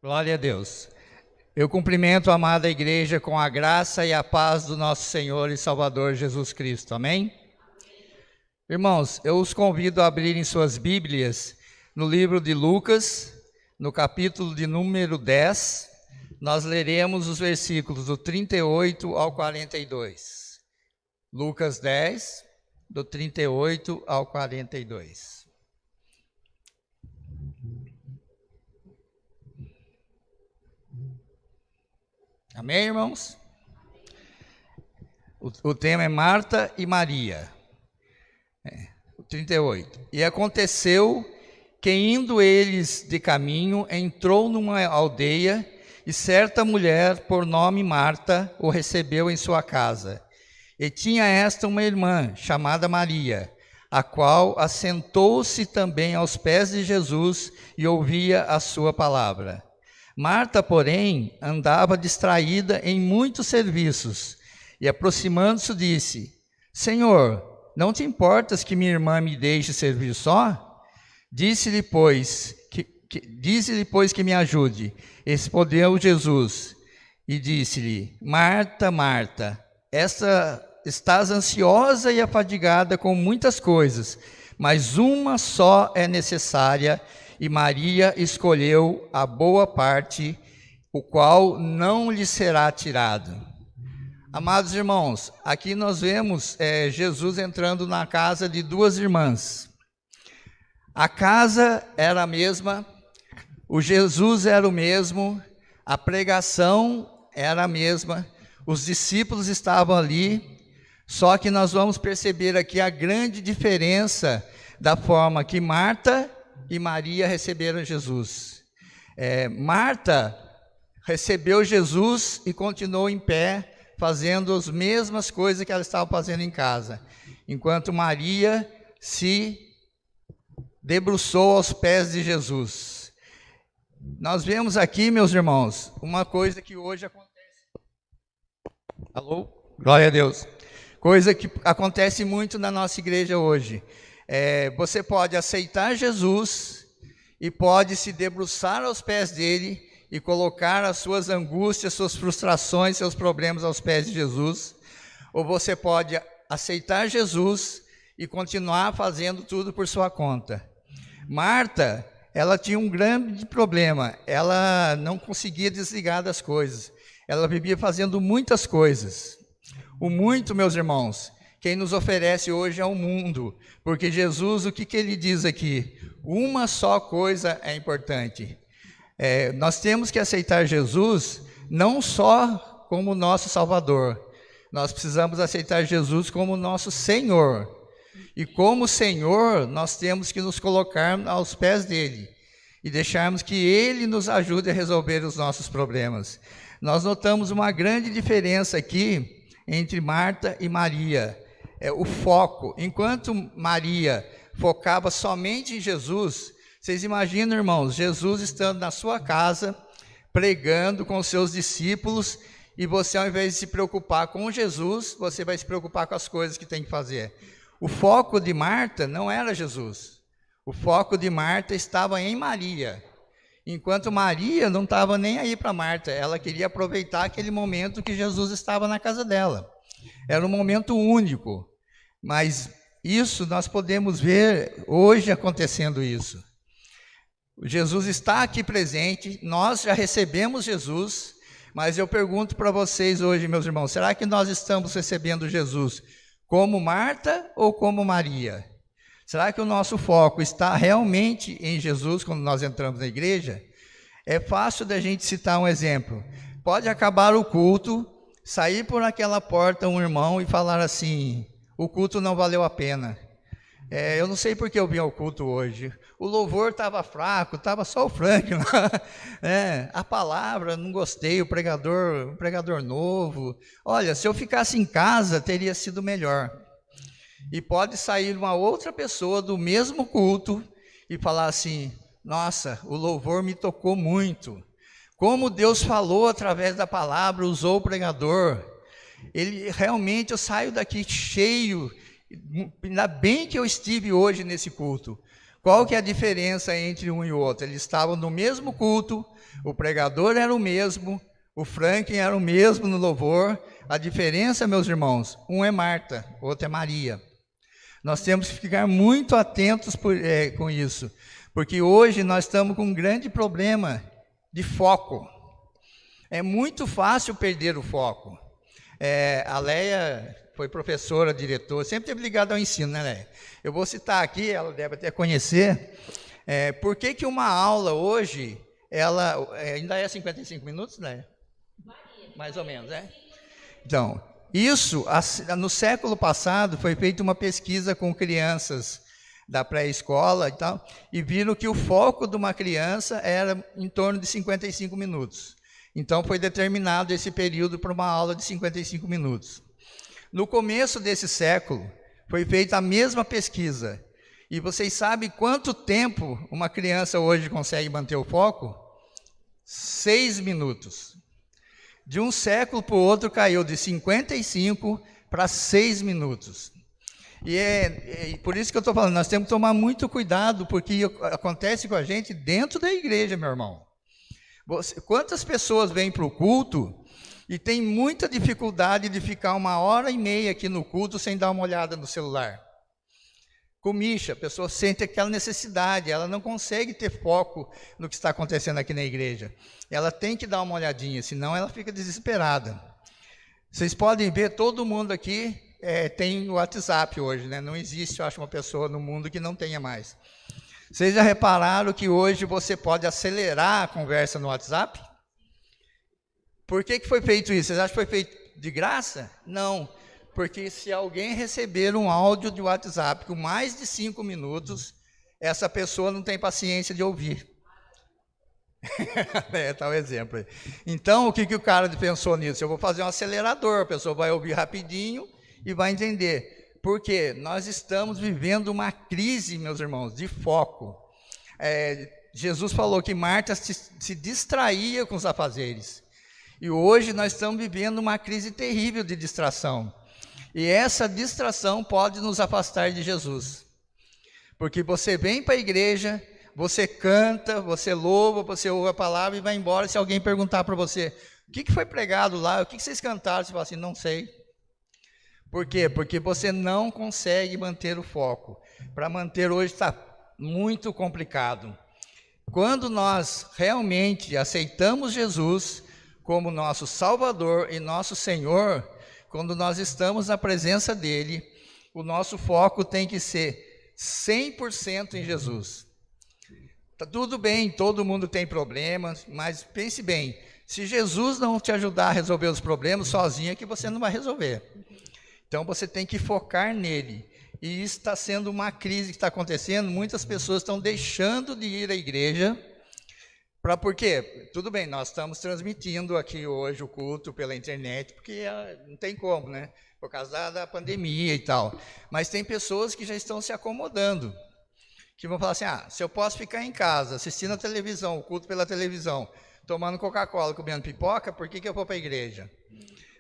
Glória a Deus. Eu cumprimento a amada igreja com a graça e a paz do nosso Senhor e Salvador Jesus Cristo. Amém? Irmãos, eu os convido a abrirem suas Bíblias no livro de Lucas, no capítulo de número 10. Nós leremos os versículos do 38 ao 42. Lucas 10, do 38 ao 42. Amém, irmãos? O tema é Marta e Maria. 38. E aconteceu que, indo eles de caminho, entrou numa aldeia, e certa mulher, por nome Marta, o recebeu em sua casa. E tinha esta uma irmã, chamada Maria, a qual assentou-se também aos pés de Jesus e ouvia a sua palavra. Marta, porém, andava distraída em muitos serviços, e aproximando-se disse: Senhor, não te importas que minha irmã me deixe servir só? Dize-lhe, pois, que me ajude. Respondeu Jesus e disse-lhe: Marta, Marta, estás ansiosa e afadigada com muitas coisas, mas uma só é necessária, e Maria escolheu a boa parte, o qual não lhe será tirado. Amados irmãos, aqui nós vemos Jesus entrando na casa de duas irmãs. A casa era a mesma, o Jesus era o mesmo, a pregação era a mesma, os discípulos estavam ali, só que nós vamos perceber aqui a grande diferença da forma que Marta e Maria receberam Jesus. Marta recebeu Jesus e continuou em pé, fazendo as mesmas coisas que ela estava fazendo em casa, enquanto Maria se debruçou aos pés de Jesus. Nós vemos aqui, meus irmãos, uma coisa que hoje acontece. Alô? Glória a Deus. Coisa que acontece muito na nossa igreja hoje. Você pode aceitar Jesus e pode se debruçar aos pés dele e colocar as suas angústias, suas frustrações, seus problemas aos pés de Jesus, ou você pode aceitar Jesus e continuar fazendo tudo por sua conta. Marta, ela tinha um grande problema, ela não conseguia desligar das coisas, ela vivia fazendo muitas coisas. O muito, meus irmãos, quem nos oferece hoje é o mundo, porque Jesus, o que ele diz aqui? Uma só coisa é importante. Nós temos que aceitar Jesus não só como nosso Salvador, nós precisamos aceitar Jesus como nosso Senhor. E como Senhor, nós temos que nos colocar aos pés dele e deixarmos que ele nos ajude a resolver os nossos problemas. Nós notamos uma grande diferença aqui entre Marta e Maria. O foco. Enquanto Maria focava somente em Jesus, vocês imaginam, irmãos, Jesus estando na sua casa, pregando com os seus discípulos, e você, ao invés de se preocupar com Jesus, você vai se preocupar com as coisas que tem que fazer. O foco de Marta não era Jesus. O foco de Marta estava em Maria. Enquanto Maria não estava nem aí para Marta, ela queria aproveitar aquele momento que Jesus estava na casa dela. Era um momento único. Mas isso nós podemos ver hoje acontecendo isso. Jesus está aqui presente, nós já recebemos Jesus, mas eu pergunto para vocês hoje, meus irmãos, será que nós estamos recebendo Jesus como Marta ou como Maria? Será que o nosso foco está realmente em Jesus quando nós entramos na igreja? É fácil da gente citar um exemplo. Pode acabar o culto, sair por aquela porta um irmão e falar assim: o culto não valeu a pena. Eu não sei porque eu vim ao culto hoje. O louvor estava fraco, estava só o Frank lá. A palavra, não gostei, o pregador novo. Olha, se eu ficasse em casa, teria sido melhor. E pode sair uma outra pessoa do mesmo culto e falar assim: nossa, o louvor me tocou muito. Como Deus falou através da palavra, usou o pregador. Realmente eu saio daqui cheio. Ainda bem que eu estive hoje nesse culto. Qual que é a diferença entre um e o outro? Eles estavam no mesmo culto, o pregador era o mesmo, o Franklin era o mesmo no louvor. A diferença, meus irmãos, um é Marta, o outro é Maria. Nós temos que ficar muito atentos com isso, porque hoje nós estamos com um grande problema de foco. É muito fácil perder o foco. A Leia foi professora, diretora, sempre teve ligado ao ensino, né, Leia? Eu vou citar aqui, ela deve até conhecer, por que uma aula hoje, ela ainda é 55 minutos, Leia? Mais ou menos, né? Então, isso, no século passado, foi feita uma pesquisa com crianças da pré-escola e tal, e viram que o foco de uma criança era em torno de 55 minutos. Então, foi determinado esse período para uma aula de 55 minutos. No começo desse século, foi feita a mesma pesquisa. E vocês sabem quanto tempo uma criança hoje consegue manter o foco? 6 minutos. De um século para o outro, caiu de 55 para 6 minutos. E por isso que eu estou falando, nós temos que tomar muito cuidado, porque acontece com a gente dentro da igreja, meu irmão. Quantas pessoas vêm para o culto e tem muita dificuldade de ficar 1h30 aqui no culto sem dar uma olhada no celular? Comicha, a pessoa sente aquela necessidade, ela não consegue ter foco no que está acontecendo aqui na igreja. Ela tem que dar uma olhadinha, senão ela fica desesperada. Vocês podem ver, todo mundo aqui tem o WhatsApp hoje, né? Não existe, eu acho, uma pessoa no mundo que não tenha mais. Vocês já repararam que hoje você pode acelerar a conversa no WhatsApp? Por que foi feito isso? Vocês acham que foi feito de graça? Não, porque se alguém receber um áudio de WhatsApp com mais de 5 minutos, essa pessoa não tem paciência de ouvir. Tá o exemplo aí. Então, o que o cara pensou nisso? Eu vou fazer um acelerador, a pessoa vai ouvir rapidinho e vai entender. Porque nós estamos vivendo uma crise, meus irmãos, de foco. Jesus falou que Marta se distraía com os afazeres. E hoje nós estamos vivendo uma crise terrível de distração. E essa distração pode nos afastar de Jesus. Porque você vem para a igreja, você canta, você louva, você ouve a palavra e vai embora. Se alguém perguntar para você, o que foi pregado lá, o que vocês cantaram? Você fala assim, não sei. Por quê? Porque você não consegue manter o foco. Para manter hoje está muito complicado. Quando nós realmente aceitamos Jesus como nosso Salvador e nosso Senhor, quando nós estamos na presença dEle, o nosso foco tem que ser 100% em Jesus. Tá tudo bem, todo mundo tem problemas, mas pense bem, se Jesus não te ajudar a resolver os problemas, sozinho é que você não vai resolver. Então você tem que focar nele. E isso está sendo uma crise que está acontecendo. Muitas pessoas estão deixando de ir à igreja. Por quê? Tudo bem, nós estamos transmitindo aqui hoje o culto pela internet, porque não tem como, né? Por causa da pandemia e tal. Mas tem pessoas que já estão se acomodando. Que vão falar assim, se eu posso ficar em casa, assistindo a televisão, o culto pela televisão, tomando Coca-Cola, comendo pipoca, por que eu vou para a igreja?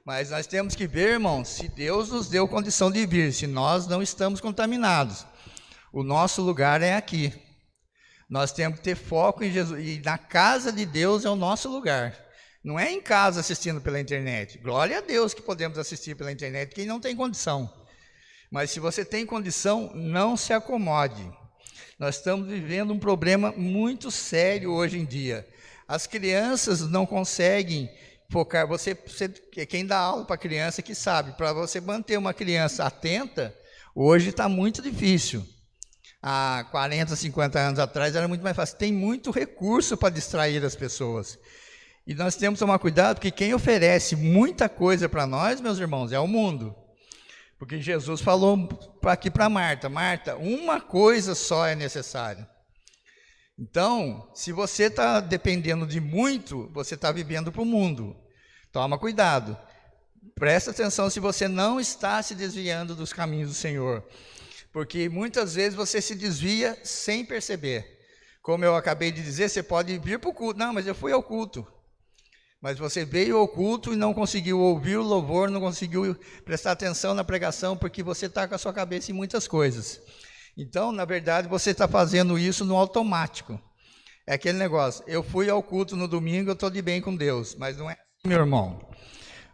Mas nós temos que ver, irmãos, se Deus nos deu condição de vir, se nós não estamos contaminados. O nosso lugar é aqui. Nós temos que ter foco em Jesus. E na casa de Deus é o nosso lugar. Não é em casa assistindo pela internet. Glória a Deus que podemos assistir pela internet, quem não tem condição. Mas se você tem condição, não se acomode. Nós estamos vivendo um problema muito sério hoje em dia. As crianças não conseguem focar, quem dá aula para criança que sabe, para você manter uma criança atenta, hoje está muito difícil. Há 40, 50 anos atrás era muito mais fácil. Tem muito recurso para distrair as pessoas. E nós temos que tomar cuidado, porque quem oferece muita coisa para nós, meus irmãos, é o mundo. Porque Jesus falou aqui para Marta, Marta, uma coisa só é necessária. Então, se você está dependendo de muito, você está vivendo para o mundo. Toma cuidado. Presta atenção se você não está se desviando dos caminhos do Senhor. Porque muitas vezes você se desvia sem perceber. Como eu acabei de dizer, você pode vir para o culto. Não, mas eu fui ao culto. Mas você veio ao culto e não conseguiu ouvir o louvor, não conseguiu prestar atenção na pregação, porque você está com a sua cabeça em muitas coisas. Então, na verdade, você está fazendo isso no automático. É aquele negócio, eu fui ao culto no domingo, eu estou de bem com Deus, mas não é assim, meu irmão.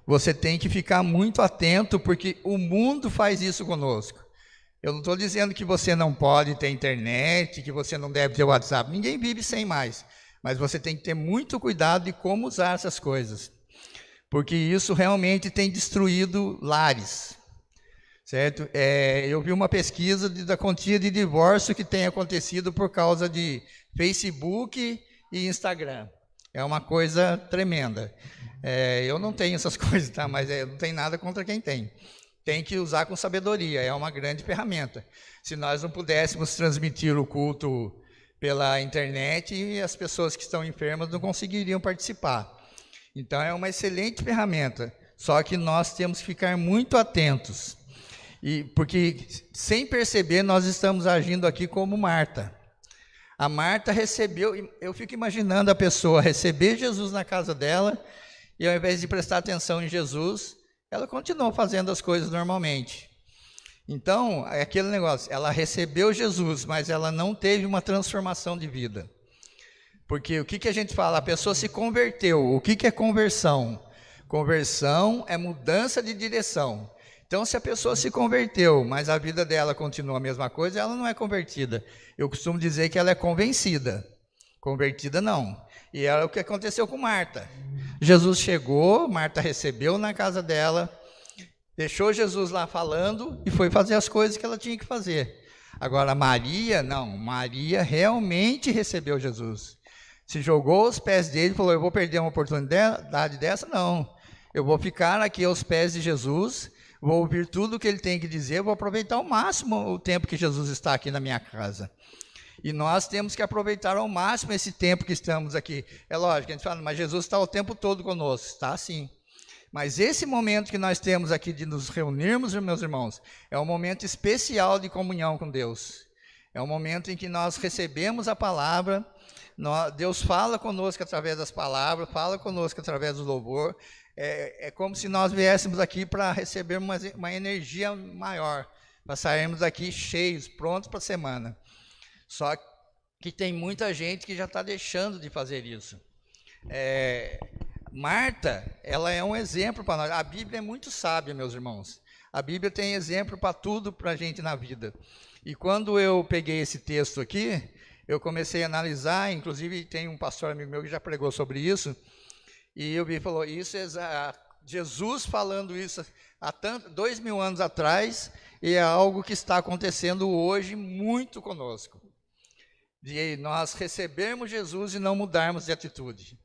Você tem que ficar muito atento, porque o mundo faz isso conosco. Eu não estou dizendo que você não pode ter internet, que você não deve ter WhatsApp. Ninguém vive sem mais. Mas você tem que ter muito cuidado de como usar essas coisas. Porque isso realmente tem destruído lares. Certo? Eu vi uma pesquisa da quantia de divórcio que tem acontecido por causa de Facebook e Instagram. É uma coisa tremenda. Eu não tenho essas coisas, tá? Mas não tem nada contra quem tem. Tem que usar com sabedoria, é uma grande ferramenta. Se nós não pudéssemos transmitir o culto pela internet, as pessoas que estão enfermas não conseguiriam participar. Então é uma excelente ferramenta, só que nós temos que ficar muito atentos. Porque sem perceber nós estamos agindo aqui como Marta. A Marta recebeu, eu fico imaginando a pessoa receber Jesus na casa dela, e ao invés de prestar atenção em Jesus, ela continuou fazendo as coisas normalmente. Então, é aquele negócio, ela recebeu Jesus, mas ela não teve uma transformação de vida. Porque o que a gente fala? A pessoa se converteu. O que é conversão? Conversão é mudança de direção. Então, se a pessoa se converteu, mas a vida dela continua a mesma coisa, ela não é convertida. Eu costumo dizer que ela é convencida. Convertida não. E era o que aconteceu com Marta. Jesus chegou, Marta recebeu na casa dela, deixou Jesus lá falando e foi fazer as coisas que ela tinha que fazer. Agora, Maria, não. Maria realmente recebeu Jesus. Se jogou aos pés dele e falou, eu vou perder uma oportunidade dessa? Não. Eu vou ficar aqui aos pés de Jesus, vou ouvir tudo o que ele tem que dizer, vou aproveitar ao máximo o tempo que Jesus está aqui na minha casa. E nós temos que aproveitar ao máximo esse tempo que estamos aqui. É lógico, a gente fala, mas Jesus está o tempo todo conosco. Está sim. Mas esse momento que nós temos aqui de nos reunirmos, meus irmãos, é um momento especial de comunhão com Deus. É um momento em que nós recebemos a palavra, Deus fala conosco através das palavras, fala conosco através do louvor. É como se nós viéssemos aqui para receber uma energia maior, para sairmos daqui cheios, prontos para a semana. Só que tem muita gente que já está deixando de fazer isso. Marta, ela é um exemplo para nós. A Bíblia é muito sábia, meus irmãos. A Bíblia tem exemplo para tudo para a gente na vida. E quando eu peguei esse texto aqui, eu comecei a analisar, inclusive tem um pastor amigo meu que já pregou sobre isso, e eu vi e falou, isso é Jesus falando isso há 2000 anos atrás, e é algo que está acontecendo hoje muito conosco. De nós recebermos Jesus e não mudarmos de atitude.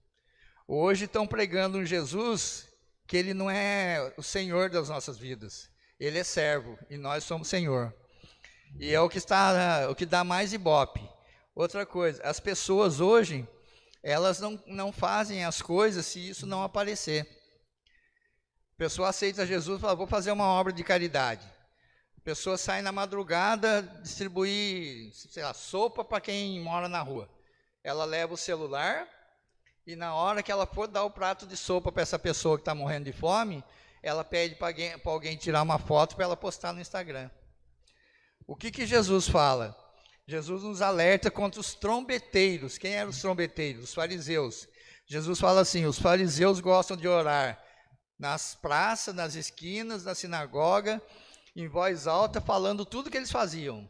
Hoje estão pregando um Jesus que ele não é o Senhor das nossas vidas. Ele é servo e nós somos Senhor. E é o que dá mais ibope. Outra coisa, as pessoas hoje, elas não fazem as coisas se isso não aparecer. A pessoa aceita Jesus e fala, vou fazer uma obra de caridade. A pessoa sai na madrugada distribuir, sopa para quem mora na rua. Ela leva o celular e na hora que ela for dar o prato de sopa para essa pessoa que está morrendo de fome, ela pede para alguém tirar uma foto para ela postar no Instagram. O que Jesus fala? Jesus nos alerta contra os trombeteiros. Quem eram os trombeteiros? Os fariseus. Jesus fala assim, os fariseus gostam de orar nas praças, nas esquinas, na sinagoga, em voz alta, falando tudo que eles faziam.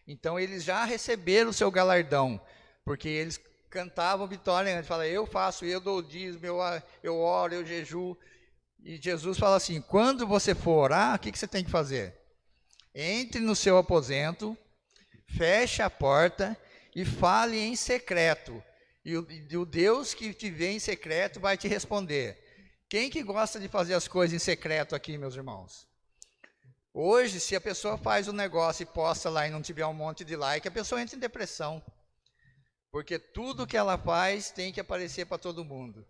Então, eles já receberam o seu galardão, porque eles cantavam vitória antes, falavam, eu faço, eu dou o dízimo, eu oro, eu jejuo. E Jesus fala assim, quando você for orar, o que você tem que fazer? Entre no seu aposento, feche a porta e fale em secreto. E o Deus que te vê em secreto vai te responder. Quem que gosta de fazer as coisas em secreto aqui, meus irmãos? Hoje, se a pessoa faz um negócio e posta lá e não tiver um monte de like, a pessoa entra em depressão. Porque tudo que ela faz tem que aparecer para todo mundo.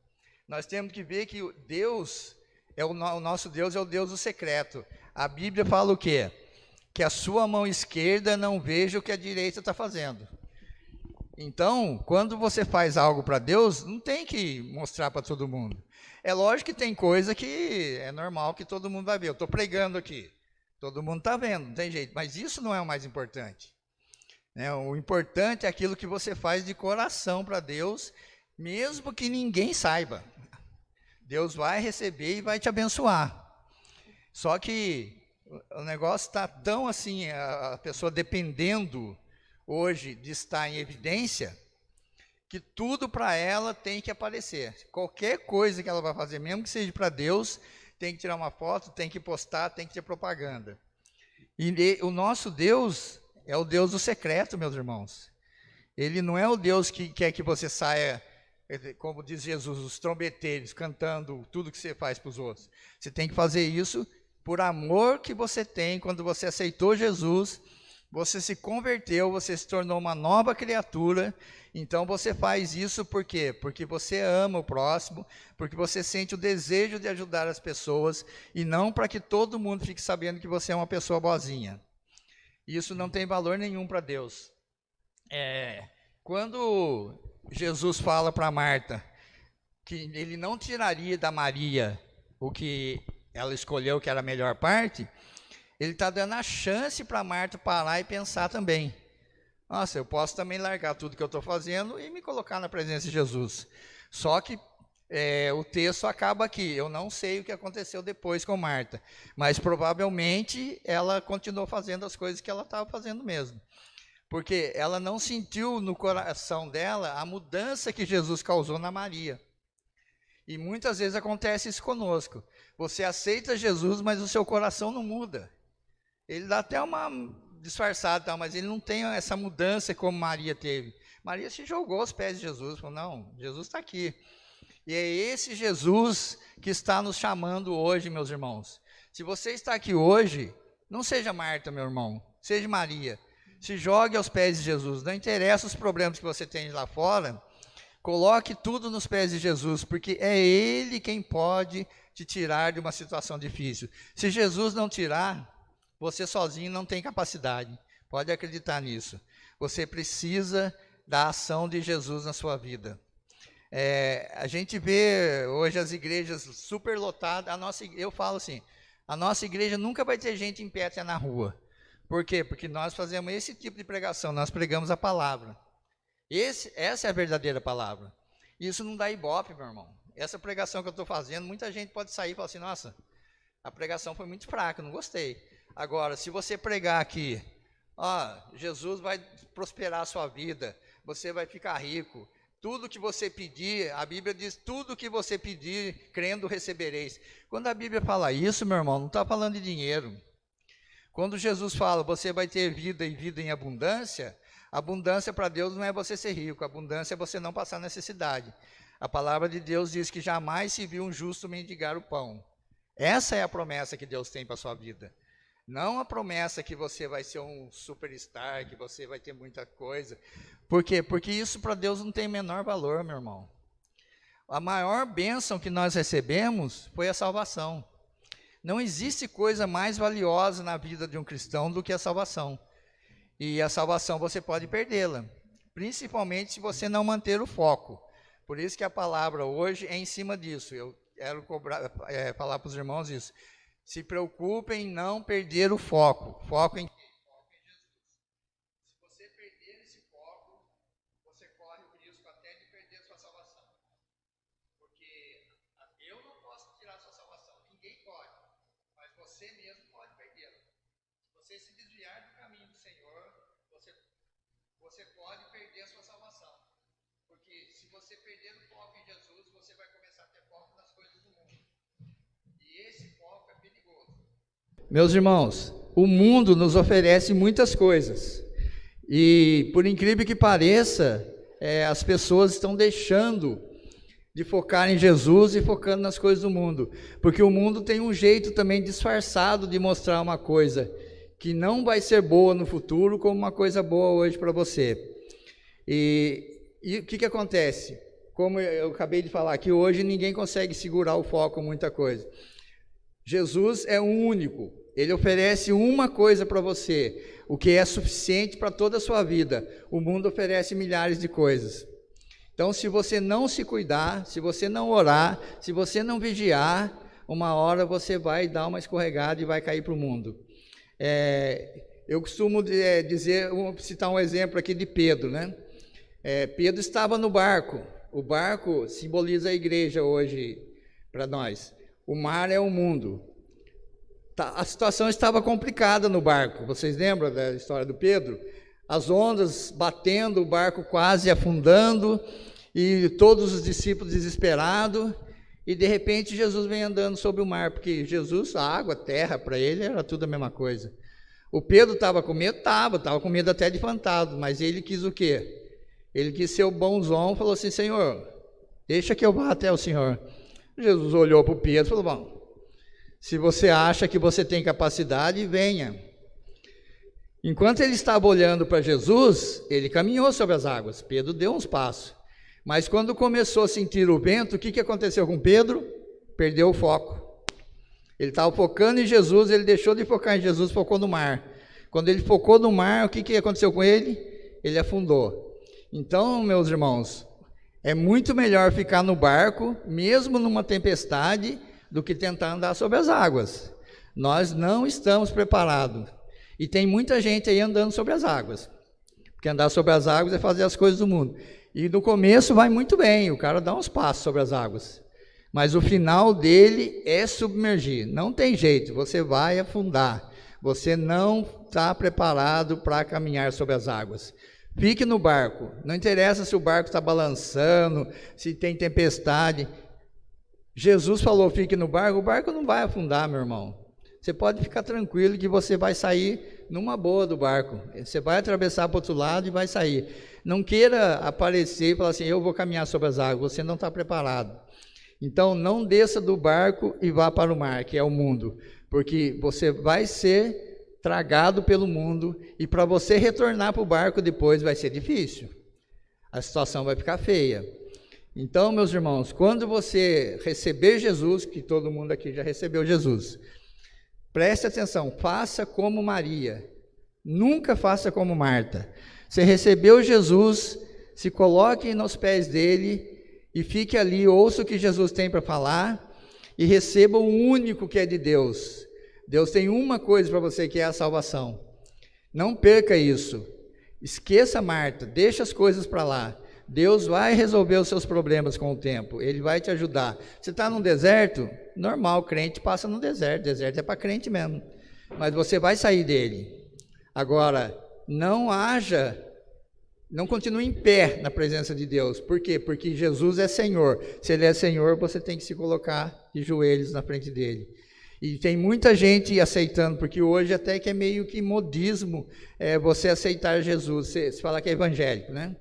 Nós temos que ver que Deus, o nosso Deus é o Deus do secreto. A Bíblia fala o quê? Que a sua mão esquerda não veja o que a direita está fazendo. Então, quando você faz algo para Deus, não tem que mostrar para todo mundo. É lógico que tem coisa que é normal que todo mundo vai ver. Eu estou pregando aqui. Todo mundo está vendo, não tem jeito. Mas isso não é o mais importante. né? O importante é aquilo que você faz de coração para Deus, mesmo que ninguém saiba. Deus vai receber e vai te abençoar. Só que o negócio está tão assim, a pessoa dependendo hoje de estar em evidência, que tudo para ela tem que aparecer. Qualquer coisa que ela vai fazer, mesmo que seja para Deus, tem que tirar uma foto, tem que postar, tem que ter propaganda. E o nosso Deus é o Deus do secreto, meus irmãos. Ele não é o Deus que quer que você saia, como diz Jesus, os trombeteiros, cantando tudo que você faz para os outros. Você tem que fazer isso por amor que você tem. Quando você aceitou Jesus, você se converteu, você se tornou uma nova criatura. Então você faz isso por quê? Porque você ama o próximo, porque você sente o desejo de ajudar as pessoas, e não para que todo mundo fique sabendo que você é uma pessoa boazinha. Isso não tem valor nenhum para Deus. Quando Jesus fala para Marta que ele não tiraria da Maria o que ela escolheu que era a melhor parte, ele está dando a chance para Marta parar e pensar também. Nossa, eu posso também largar tudo que eu estou fazendo e me colocar na presença de Jesus. Só que o texto acaba aqui. Eu não sei o que aconteceu depois com Marta, mas provavelmente ela continuou fazendo as coisas que ela estava fazendo mesmo. Porque ela não sentiu no coração dela a mudança que Jesus causou na Maria. E muitas vezes acontece isso conosco. Você aceita Jesus, mas o seu coração não muda. Ele dá até uma disfarçada, mas ele não tem essa mudança como Maria teve. Maria se jogou aos pés de Jesus, falou, não, Jesus está aqui. E é esse Jesus que está nos chamando hoje, meus irmãos. Se você está aqui hoje, não seja Marta, meu irmão, seja Maria. Se jogue aos pés de Jesus, não interessa os problemas que você tem lá fora, coloque tudo nos pés de Jesus, porque é Ele quem pode te tirar de uma situação difícil. Se Jesus não tirar, você sozinho não tem capacidade, pode acreditar nisso. Você precisa da ação de Jesus na sua vida. A gente vê hoje as igrejas superlotadas, eu falo assim, a nossa igreja nunca vai ter gente em pé até na rua. Por quê? Porque nós fazemos esse tipo de pregação, nós pregamos a palavra. Essa é a verdadeira palavra. Isso não dá ibope, meu irmão. Essa pregação que eu estou fazendo, muita gente pode sair e falar assim, nossa, a pregação foi muito fraca, não gostei. Agora, se você pregar aqui, Jesus vai prosperar a sua vida, você vai ficar rico, tudo que você pedir, a Bíblia diz, tudo que você pedir, crendo recebereis. Quando a Bíblia fala isso, meu irmão, não está falando de dinheiro. Quando Jesus fala, você vai ter vida e vida em abundância, abundância para Deus não é você ser rico, abundância é você não passar necessidade. A palavra de Deus diz que jamais se viu um justo mendigar o pão. Essa é a promessa que Deus tem para a sua vida. Não a promessa que você vai ser um superstar, que você vai ter muita coisa. Por quê? Porque isso para Deus não tem menor valor, meu irmão. A maior bênção que nós recebemos foi a salvação. Não existe coisa mais valiosa na vida de um cristão do que a salvação. E a salvação você pode perdê-la, principalmente se você não manter o foco. Por isso que a palavra hoje é em cima disso. Eu quero falar para os irmãos isso. Se preocupem em não perder o foco. Foco em Jesus. Se você perder esse foco, você corre o risco até de perder a sua salvação. Porque eu não posso tirar a sua salvação, ninguém pode. Mas você mesmo pode perdê-la. Se você se desviar do caminho do Senhor, você pode perder a sua salvação. Porque se você perder o foco em Jesus, você vai começar a ter foco nas coisas do mundo. E esse foco é perigoso. Meus irmãos, o mundo nos oferece muitas coisas. E por incrível que pareça, as pessoas estão deixando de focar em Jesus e focando nas coisas do mundo. Porque o mundo tem um jeito também disfarçado de mostrar uma coisa que não vai ser boa no futuro como uma coisa boa hoje para você. E o que acontece? Como eu acabei de falar aqui, hoje ninguém consegue segurar o foco em muita coisa. Jesus é o único, ele oferece uma coisa para você, o que é suficiente para toda a sua vida. O mundo oferece milhares de coisas. Então, se você não se cuidar, se você não orar, se você não vigiar, uma hora você vai dar uma escorregada e vai cair para o mundo. Eu costumo dizer, vou citar um exemplo aqui de Pedro, né? Pedro estava no barco. O barco simboliza a igreja hoje para nós. O mar é o mundo. A situação estava complicada no barco. Vocês lembram da história do Pedro? As ondas batendo, o barco quase afundando, e todos os discípulos desesperados. E de repente Jesus vem andando sobre o mar, porque Jesus, a água, a terra, para ele era tudo a mesma coisa. O Pedro estava com medo? Estava com medo até de fantasma, mas ele quis o quê? Ele quis ser o bonzão, falou assim: Senhor, deixa que eu vá até o Senhor. Jesus olhou para o Pedro e falou: bom, se você acha que você tem capacidade, venha. Enquanto ele estava olhando para Jesus, ele caminhou sobre as águas. Pedro deu uns passos. Mas quando começou a sentir o vento, o que aconteceu com Pedro? Perdeu o foco. Ele estava focando em Jesus, ele deixou de focar em Jesus, focou no mar. Quando ele focou no mar, o que aconteceu com ele? Ele afundou. Então, meus irmãos, é muito melhor ficar no barco, mesmo numa tempestade, do que tentar andar sobre as águas. Nós não estamos preparados. E tem muita gente aí andando sobre as águas. Porque andar sobre as águas é fazer as coisas do mundo. E no começo vai muito bem, o cara dá uns passos sobre as águas. Mas o final dele é submergir. Não tem jeito, você vai afundar. Você não está preparado para caminhar sobre as águas. Fique no barco. Não interessa se o barco está balançando, se tem tempestade. Jesus falou: fique no barco. O barco não vai afundar, meu irmão. Você pode ficar tranquilo que você vai sair numa boa do barco. Você vai atravessar para o outro lado e vai sair. Não queira aparecer e falar assim: eu vou caminhar sobre as águas. Você não está preparado. Então, não desça do barco e vá para o mar, que é o mundo. Porque você vai ser tragado pelo mundo, e para você retornar para o barco depois vai ser difícil. A situação vai ficar feia. Então, meus irmãos, quando você receber Jesus, que todo mundo aqui já recebeu Jesus, preste atenção, faça como Maria, nunca faça como Marta. Você recebeu Jesus, se coloque nos pés dele e fique ali, ouça o que Jesus tem para falar e receba o único que é de Deus. Deus tem uma coisa para você, que é a salvação. Não perca isso. Esqueça Marta, deixa as coisas para lá. Deus vai resolver os seus problemas com o tempo. Ele vai te ajudar. Você está num deserto? Normal, crente passa no deserto. Deserto é para crente mesmo. Mas você vai sair dele. Agora, não continue em pé na presença de Deus. Por quê? Porque Jesus é Senhor. Se Ele é Senhor, você tem que se colocar de joelhos na frente dele. E tem muita gente aceitando, porque hoje até que é meio que modismo você aceitar Jesus, você falar que é evangélico, né?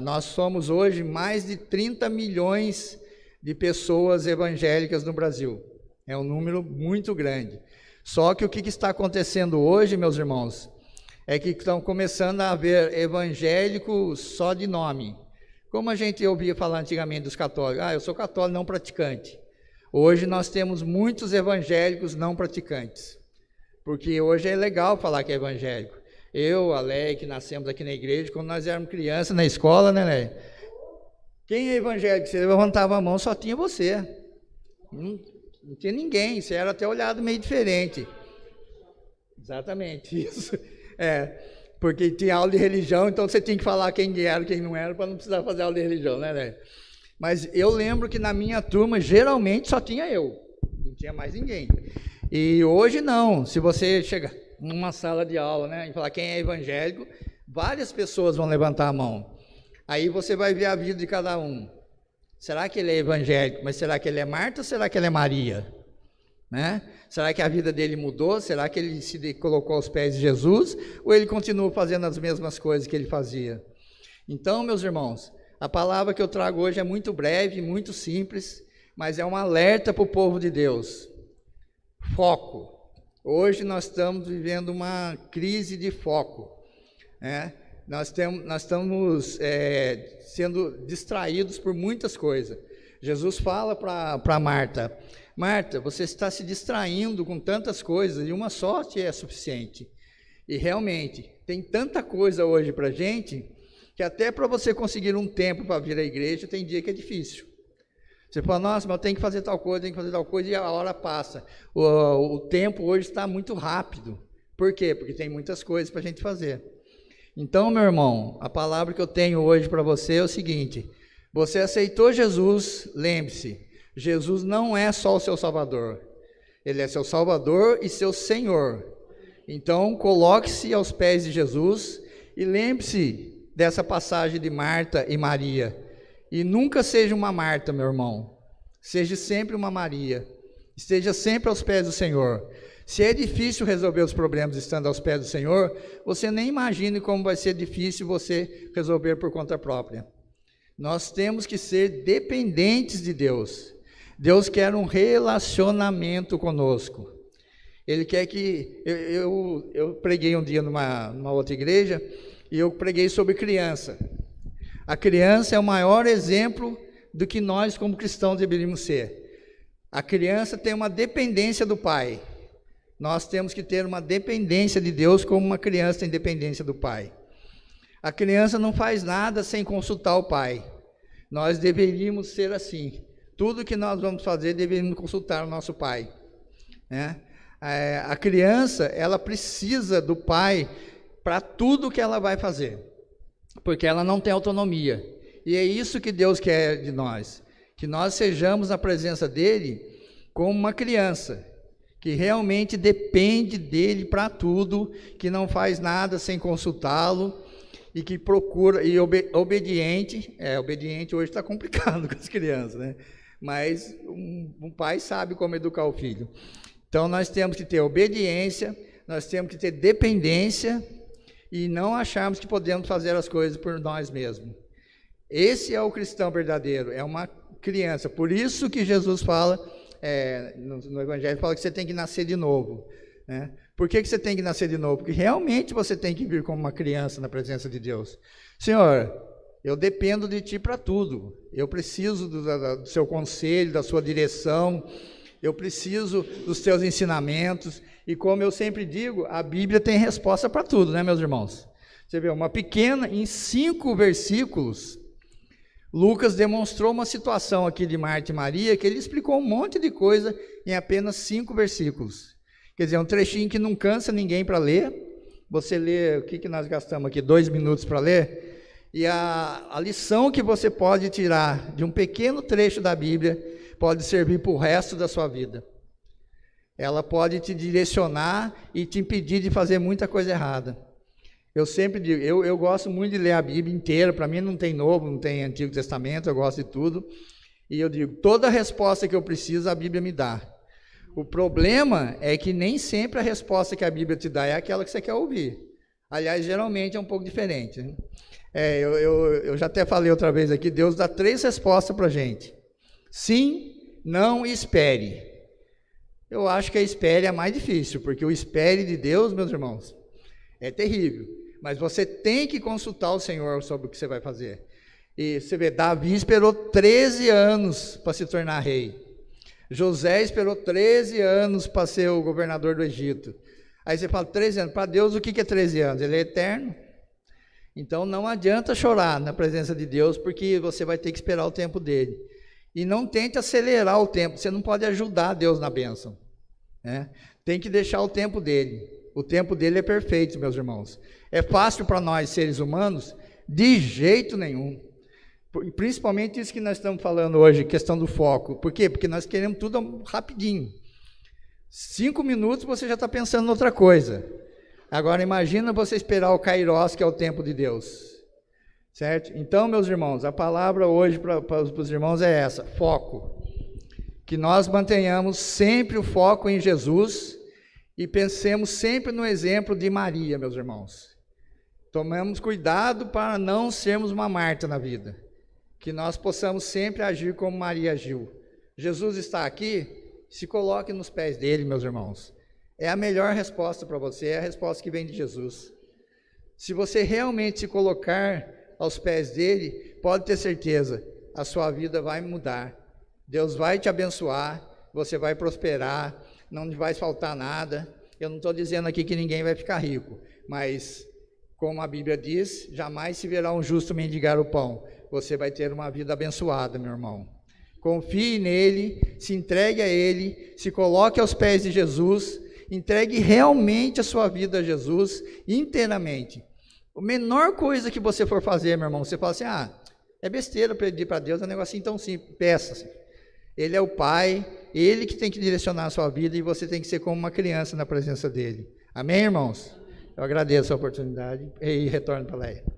Nós somos hoje mais de 30 milhões de pessoas evangélicas no Brasil. É um número muito grande. Só que o que está acontecendo hoje, meus irmãos, é que estão começando a haver evangélicos só de nome. Como a gente ouvia falar antigamente dos católicos: eu sou católico não praticante. Hoje nós temos muitos evangélicos não praticantes, porque hoje é legal falar que é evangélico. Eu, a Leia, que nascemos aqui na igreja, quando nós éramos crianças na escola, né, Leia? Quem é evangélico? Você levantava a mão, só tinha você. Não tinha ninguém, você era até olhado meio diferente. Exatamente, isso. Porque tinha aula de religião, então você tinha que falar quem era, quem não era, para não precisar fazer aula de religião, né, Leia? Mas eu lembro que na minha turma, geralmente, só tinha eu. Não tinha mais ninguém. E hoje não. Se você chegar numa sala de aula, né, e falar quem é evangélico, várias pessoas vão levantar a mão. Aí você vai ver a vida de cada um. Será que ele é evangélico? Mas será que ele é Marta ou será que ele é Maria? Né? Será que a vida dele mudou? Será que ele se colocou aos pés de Jesus? Ou ele continua fazendo as mesmas coisas que ele fazia? Então, meus irmãos, a palavra que eu trago hoje é muito breve, muito simples, mas é um alerta para o povo de Deus. Foco. Hoje nós estamos vivendo uma crise de foco. Nós estamos sendo distraídos por muitas coisas. Jesus fala para Marta: Marta, você está se distraindo com tantas coisas e uma só te é suficiente. E realmente, tem tanta coisa hoje para a gente, que até para você conseguir um tempo para vir à igreja, tem dia que é difícil. Você fala: nossa, mas eu tenho que fazer tal coisa, e a hora passa. O tempo hoje está muito rápido. Por quê? Porque tem muitas coisas para a gente fazer. Então, meu irmão, a palavra que eu tenho hoje para você é o seguinte: você aceitou Jesus, lembre-se, Jesus não é só o seu Salvador, Ele é seu Salvador e seu Senhor. Então, coloque-se aos pés de Jesus e lembre-se dessa passagem de Marta e Maria. E nunca seja uma Marta, meu irmão, seja sempre uma Maria, esteja sempre aos pés do Senhor. Se é difícil resolver os problemas estando aos pés do Senhor, você nem imagine como vai ser difícil você resolver por conta própria. Nós temos que ser dependentes de Deus. Deus quer um relacionamento conosco. Ele quer que... Eu preguei um dia numa outra igreja, e eu preguei sobre criança. A criança é o maior exemplo do que nós como cristãos deveríamos ser. A criança tem uma dependência do pai. Nós temos que ter uma dependência de Deus como uma criança tem dependência do pai. A criança não faz nada sem consultar o pai. Nós deveríamos ser assim. Tudo que nós vamos fazer, deveríamos consultar o nosso pai, né? A criança, ela precisa do pai para tudo que ela vai fazer, porque ela não tem autonomia. E é isso que Deus quer de nós, que nós sejamos na presença dele como uma criança, que realmente depende dele para tudo, que não faz nada sem consultá-lo, e que procura, e obediente. Obediente hoje está complicado com as crianças, né? Mas um pai sabe como educar o filho. Então nós temos que ter obediência, nós temos que ter dependência, e não acharmos que podemos fazer as coisas por nós mesmos. Esse é o cristão verdadeiro, é uma criança. Por isso que Jesus fala, no Evangelho, fala que você tem que nascer de novo, né? Por que você tem que nascer de novo? Porque realmente você tem que vir como uma criança na presença de Deus. Senhor, eu dependo de Ti para tudo. Eu preciso do seu conselho, da sua direção. Eu preciso dos Teus ensinamentos. E como eu sempre digo, a Bíblia tem resposta para tudo, né, meus irmãos? Você vê, uma pequena, em 5 versículos, Lucas demonstrou uma situação aqui de Marta e Maria, que ele explicou um monte de coisa em apenas 5 versículos. Quer dizer, um trechinho que não cansa ninguém para ler. Você lê, o que nós gastamos aqui? 2 minutos para ler. E a lição que você pode tirar de um pequeno trecho da Bíblia pode servir para o resto da sua vida. Ela pode te direcionar e te impedir de fazer muita coisa errada. Eu sempre digo, eu gosto muito de ler a Bíblia inteira. Para mim não tem Novo, não tem Antigo Testamento, eu gosto de tudo. E eu digo, toda a resposta que eu preciso, a Bíblia me dá. O problema é que nem sempre a resposta que a Bíblia te dá é aquela que você quer ouvir. Aliás, geralmente é um pouco diferente, né? Eu já até falei outra vez aqui, Deus dá 3 respostas para a gente. Sim, não e espere. Eu acho que a espere é a mais difícil, porque o espere de Deus, meus irmãos, é terrível. Mas você tem que consultar o Senhor sobre o que você vai fazer. E você vê, Davi esperou 13 anos para se tornar rei. José esperou 13 anos para ser o governador do Egito. Aí você fala, 13 anos. Para Deus, o que é 13 anos? Ele é eterno. Então não adianta chorar na presença de Deus, porque você vai ter que esperar o tempo dele. E não tente acelerar o tempo. Você não pode ajudar Deus na bênção, né? Tem que deixar o tempo dele. O tempo dele é perfeito, meus irmãos. É fácil para nós, seres humanos? De jeito nenhum. Principalmente isso que nós estamos falando hoje, questão do foco. Por quê? Porque nós queremos tudo rapidinho. 5 minutos você já está pensando em outra coisa. Agora imagina você esperar o Kairos, que é o tempo de Deus. Certo? Então, meus irmãos, a palavra hoje para os irmãos é essa: foco. Que nós mantenhamos sempre o foco em Jesus e pensemos sempre no exemplo de Maria, meus irmãos. Tomemos cuidado para não sermos uma Marta na vida. Que nós possamos sempre agir como Maria agiu. Jesus está aqui, se coloque nos pés dele, meus irmãos. É a melhor resposta para você, é a resposta que vem de Jesus. Se você realmente se colocar aos pés dele, pode ter certeza, a sua vida vai mudar. Deus vai te abençoar, você vai prosperar, não vai faltar nada. Eu não estou dizendo aqui que ninguém vai ficar rico, mas, como a Bíblia diz, jamais se verá um justo mendigar o pão. Você vai ter uma vida abençoada, meu irmão. Confie nele, se entregue a ele, se coloque aos pés de Jesus Entregue realmente a sua vida a Jesus inteiramente. A menor coisa que você for fazer, meu irmão, você fala assim, é besteira pedir para Deus, é um negocinho tão simples, peça. Ele é o Pai, Ele que tem que direcionar a sua vida e você tem que ser como uma criança na presença dEle. Amém, irmãos? Eu agradeço a oportunidade e retorno para a Leia.